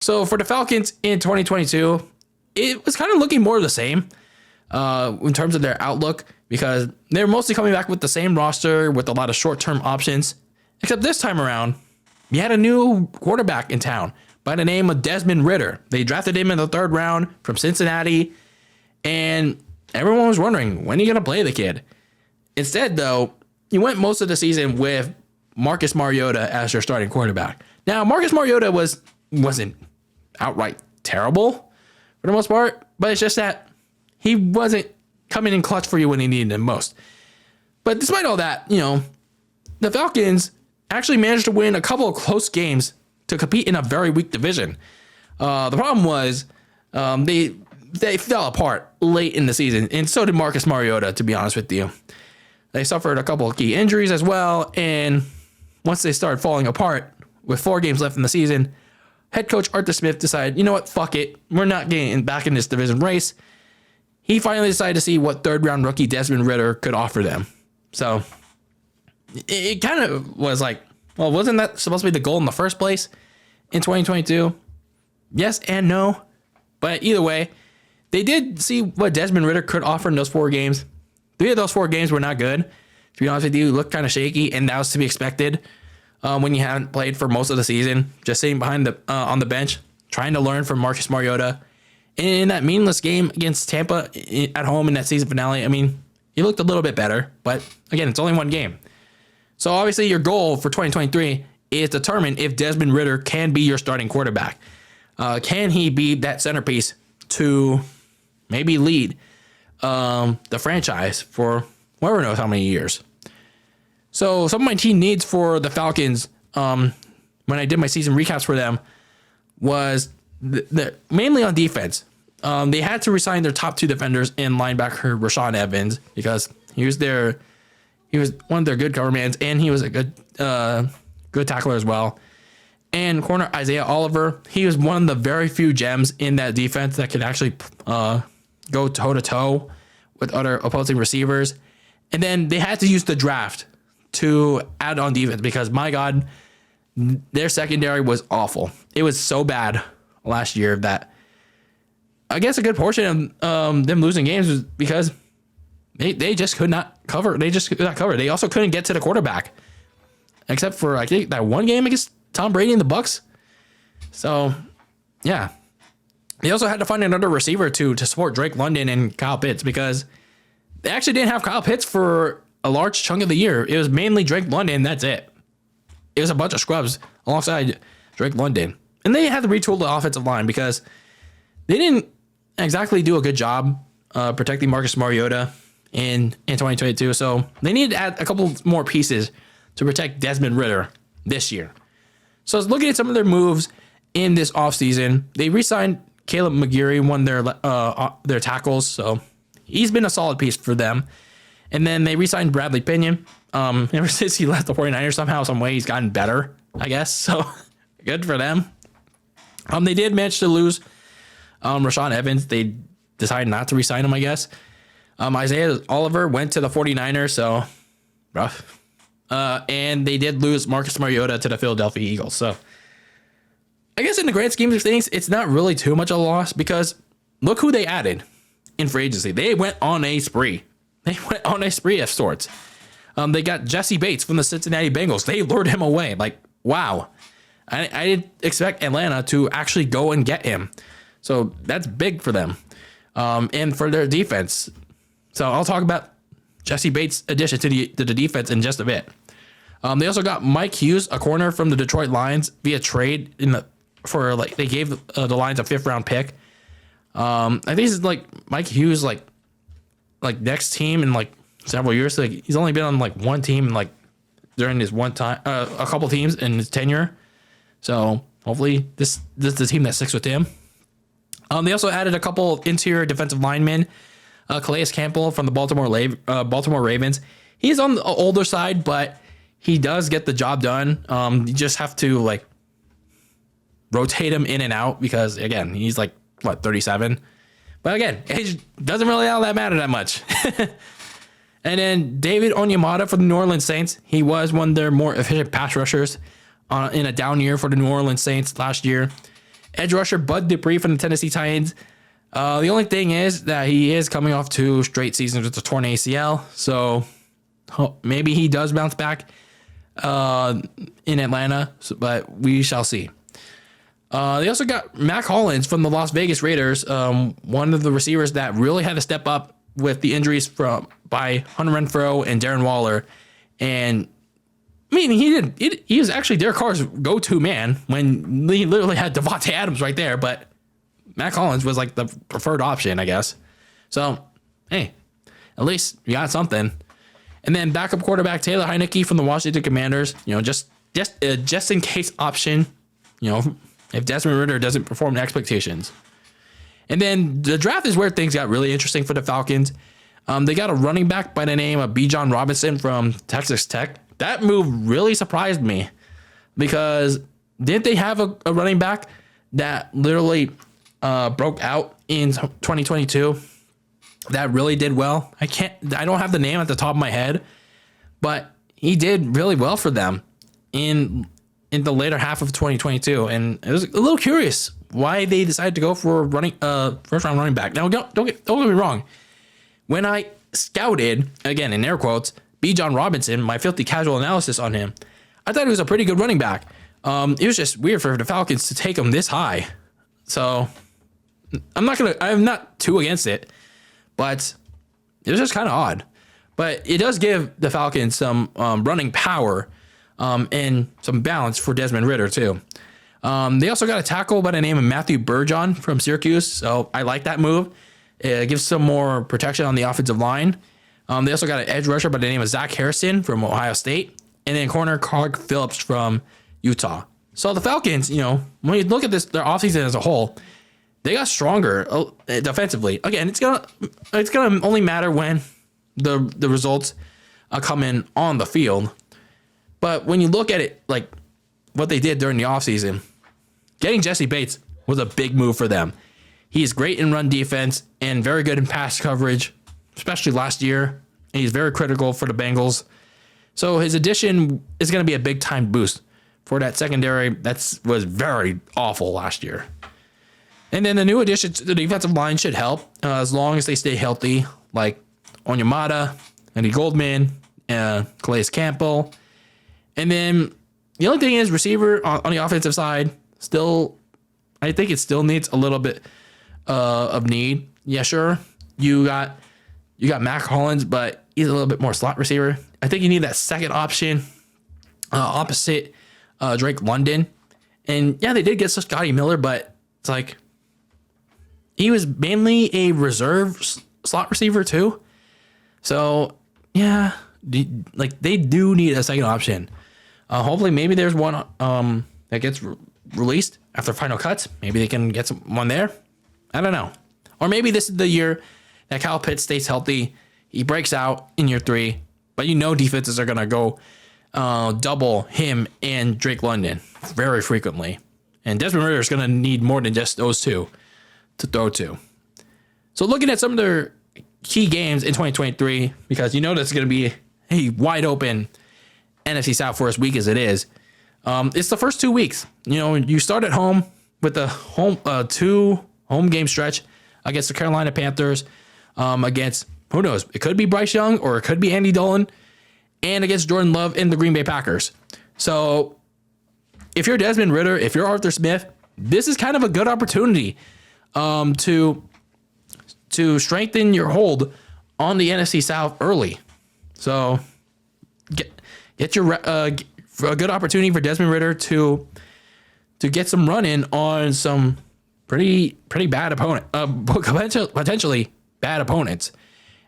So for the Falcons in 2022, it was kind of looking more of the same in terms of their outlook because they're mostly coming back with the same roster with a lot of short-term options. Except this time around, you had a new quarterback in town by the name of Desmond Ridder. They drafted him in the 3rd round from Cincinnati, and everyone was wondering, when are you going to play the kid? Instead, though, he went most of the season with Marcus Mariota as your starting quarterback. Now, Marcus Mariota wasn't outright terrible for the most part, but it's just that he wasn't coming in clutch for you when he needed him most. But despite all that, the Falcons actually managed to win a couple of close games to compete in a very weak division. The problem was they fell apart late in the season, and so did Marcus Mariota, to be honest with you. They suffered a couple of key injuries as well, and once they started falling apart with 4 games left in the season, head coach Arthur Smith decided, you know what, fuck it. We're not getting back in this division race. He finally decided to see what 3rd-round rookie Desmond Ridder could offer them. So it kind of was like, well, wasn't that supposed to be the goal in the first place in 2022? Yes and no. But either way, they did see what Desmond Ridder could offer in those 4 games. 3 of those 4 games were not good. To be honest with you, looked kind of shaky, and that was to be expected when you haven't played for most of the season, just sitting behind on the bench, trying to learn from Marcus Mariota. And in that meaningless game against Tampa at home in that season finale, I mean, he looked a little bit better, but again, it's only 1 game. So obviously your goal for 2023 is to determine if Desmond Ridder can be your starting quarterback. Can he be that centerpiece to maybe lead the franchise for whoever knows how many years? So some of my team needs for the Falcons when I did my season recaps for them was mainly on defense. They had to resign their top 2 defenders in linebacker Rashaan Evans because he was one of their good covermans, and he was a good tackler as well. And corner Isaiah Oliver, he was one of the very few gems in that defense that could actually go toe to toe with other opposing receivers. And then they had to use the draft to add on defense because, my God, their secondary was awful. It was so bad last year that I guess a good portion of them losing games was because they just could not cover. They just could not cover. They also couldn't get to the quarterback, except for I think that 1 game against Tom Brady and the Bucs. So, yeah. They also had to find another receiver to support Drake London and Kyle Pitts because they actually didn't have Kyle Pitts for a large chunk of the year. It was mainly Drake London. That's it. It was a bunch of scrubs alongside Drake London. And they had to retool the offensive line because they didn't exactly do a good job protecting Marcus Mariota in 2022. So they needed to add a couple more pieces to protect Desmond Ridder this year. So I was looking at some of their moves in this offseason. They re-signed Caleb McGeary, one of their tackles. So he's been a solid piece for them. And then they re-signed Bradley Pinion. Ever since he left the 49ers, somehow, some way, he's gotten better, I guess. So good for them. They did manage to lose Rashaan Evans. They decided not to re-sign him, I guess. Isaiah Oliver went to the 49ers, so rough. And they did lose Marcus Mariota to the Philadelphia Eagles. So I guess in the grand scheme of things, it's not really too much of a loss because look who they added in free agency. They went on a spree. They went on a spree of sorts. They got Jesse Bates from the Cincinnati Bengals. They lured him away. Like, wow. I didn't expect Atlanta to actually go and get him. So that's big for them. And for their defense. So I'll talk about Jesse Bates' addition to the defense in just a bit. They also got Mike Hughes, a corner from the Detroit Lions, via trade they gave the Lions a 5th-round pick. I think this is like Mike Hughes like next team in like several years. Like he's only been on like one team like during his one time, a couple teams in his tenure. So hopefully this is the team that sticks with him. They also added a couple interior defensive linemen. Calais Campbell from the Baltimore Ravens. He's on the older side, but he does get the job done. You just have to like rotate him in and out because again, he's like 37. But again, age doesn't really all that matter that much. And then David Onyemata for the New Orleans Saints. He was one of their more efficient pass rushers in a down year for the New Orleans Saints last year. Edge rusher Bud Dupree from the Tennessee Titans. The only thing is that he is coming off 2 straight seasons with a torn ACL, so maybe he does bounce back in Atlanta, but we shall see. They also got Mac Hollins from the Las Vegas Raiders, one of the receivers that really had to step up with the injuries by Hunter Renfrow and Darren Waller. And I mean, he was actually Derek Carr's go-to man when he literally had Devontae Adams right there, but Mac Hollins was like the preferred option, I guess. So, hey, at least you got something. And then backup quarterback Taylor Heineke from the Washington Commanders, just in case option, if Desmond Ridder doesn't perform to expectations. And then the draft is where things got really interesting for the Falcons. They got a running back by the name of Bijan Robinson from Texas Tech. That move really surprised me because didn't they have a running back that literally broke out in 2022 that really did well? I don't have the name at the top of my head, but he did really well for them in the later half of 2022, and I was a little curious why they decided to go for a first round running back. Now, don't get me wrong. When I scouted, again in air quotes, Bijan Robinson, my filthy casual analysis on him, I thought he was a pretty good running back. It was just weird for the Falcons to take him this high. So I'm not too against it, but it was just kind of odd. But it does give the Falcons some running power and some balance for Desmond Ridder too. They also got a tackle by the name of Matthew Burgeon from Syracuse, so I like that move. It gives some more protection on the offensive line. They also got an edge rusher by the name of Zach Harrison from Ohio State, and then corner Clark Phillips from Utah. So the Falcons, when you look at their offseason as a whole, they got stronger defensively. Again, it's gonna only matter when the results come in on the field. But when you look at it, like what they did during the offseason, getting Jesse Bates was a big move for them. He's great in run defense and very good in pass coverage, especially last year. And he's very critical for the Bengals. So his addition is going to be a big time boost for that secondary that was very awful last year. And then the new additions to the defensive line should help as long as they stay healthy, like Onyemata, Andy Goldman, Calais Campbell. And then the only thing is receiver on the offensive side, I think it still needs a little bit of need. Yeah, sure. You got Mac Hollins, but he's a little bit more slot receiver. I think you need that second option opposite Drake London. And yeah, they did get Scotty Miller, but it's like he was mainly a reserve slot receiver too. So yeah, they do need a second option. Hopefully, maybe there's one that gets released after final cuts. Maybe they can get one there. I don't know. Or maybe this is the year that Kyle Pitts stays healthy. He breaks out in year 3, but defenses are going to go double him and Drake London very frequently. And Desmond Ridder is going to need more than just those two to throw to. So looking at some of their key games in 2023, because that's going to be a wide open NFC South for as weak as it is. It's the first 2 weeks. You start at home with the two home game stretch against the Carolina Panthers, against, who knows, it could be Bryce Young or it could be Andy Dolan, and against Jordan Love and the Green Bay Packers. So if you're Desmond Ridder, if you're Arthur Smith, this is kind of a good opportunity to strengthen your hold on the NFC South early. So get your a good opportunity for Desmond Ridder to get some run in on some pretty bad opponent, potentially bad opponents.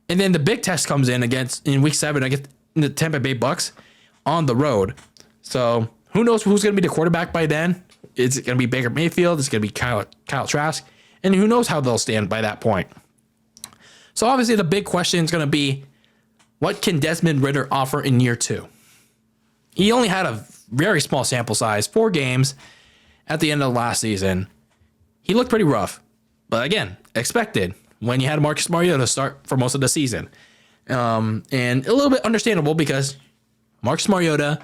And then the big test comes in in week 7 against the Tampa Bay Bucks on the road. So who knows who's going to be the quarterback by then? Is it going to be Baker Mayfield? Is it going to be Kyle Trask? And who knows how they'll stand by that point? So obviously the big question is going to be, what can Desmond Ridder offer in year 2? He only had a very small sample size, 4 games at the end of the last season. He looked pretty rough, but again, expected when you had Marcus Mariota start for most of the season. And a little bit understandable because Marcus Mariota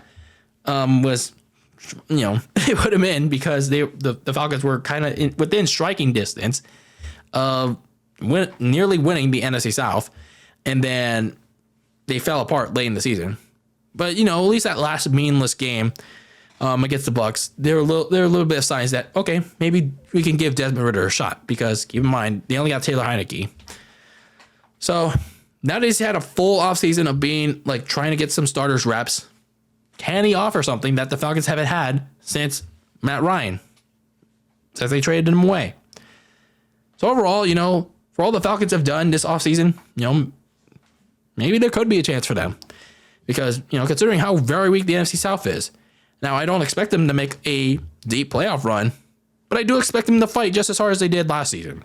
was they put him in because the Falcons were kind of within striking distance of nearly winning the NFC South, and then they fell apart late in the season. But at least that last meaningless game against the Bucs, there were a little bit of signs that okay, maybe we can give Desmond Ridder a shot, because keep in mind they only got Taylor Heineke. So now that he's had a full offseason of being trying to get some starters reps, can he offer something that the Falcons haven't had since Matt Ryan, since they traded him away? So overall, for all the Falcons have done this offseason, maybe there could be a chance for them. Because, considering how very weak the NFC South is. Now, I don't expect them to make a deep playoff run, but I do expect them to fight just as hard as they did last season.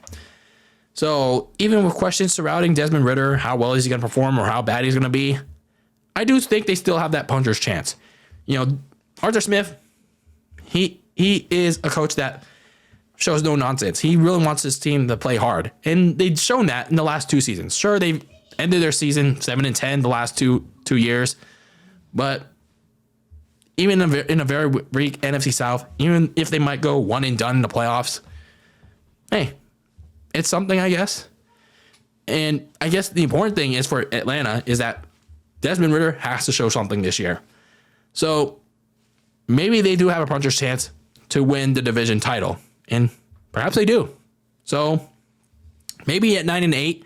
So even with questions surrounding Desmond Ridder, how well is he going to perform or how bad he's going to be, I do think they still have that puncher's chance. Arthur Smith, he is a coach that shows no nonsense. He really wants his team to play hard, and they've shown that in the last 2 seasons. Sure, they've ended their season 7-10 the last two years, but even in a very weak NFC South, even if they might go one and done in the playoffs, hey, it's something, I guess. And I guess the important thing is for Atlanta is that Desmond Ridder has to show something this year. So maybe they do have a puncher's chance to win the division title, and perhaps they do. So maybe at 9-8,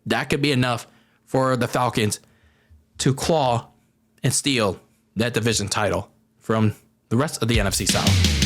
that could be enough for the Falcons to claw and steal that division title from the rest of the NFC South.